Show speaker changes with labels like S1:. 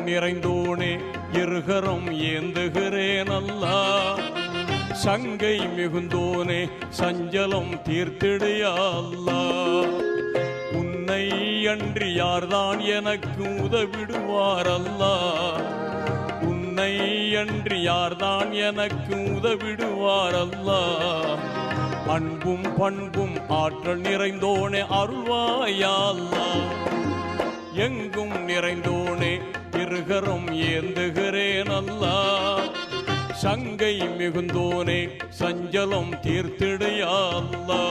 S1: நிறைந்தோனே இருகரம் ஏந்துகிறேன் அல்லா. சங்கை மிகுந்தோனே சஞ்சலம் தீர்த்திடையா அல்லா. உன்னை அன்றி யார்தான் எனக்கு உதவிடுவார் அல்லா. உன்னை அன்றி யார்தான் எனக்கு உதவிடுவார் அல்லா. அன்பும் பண்பும் ஆற்றல் நிறைந்தோனே அருள்வாயா அல்லா. எங்கும் நிறைந்தோனே இருகரம் ஏந்துகிறேன் அல்லா. சங்கை மிகுந்தோனே சஞ்சலம் தீர்த்திடையா அல்லா.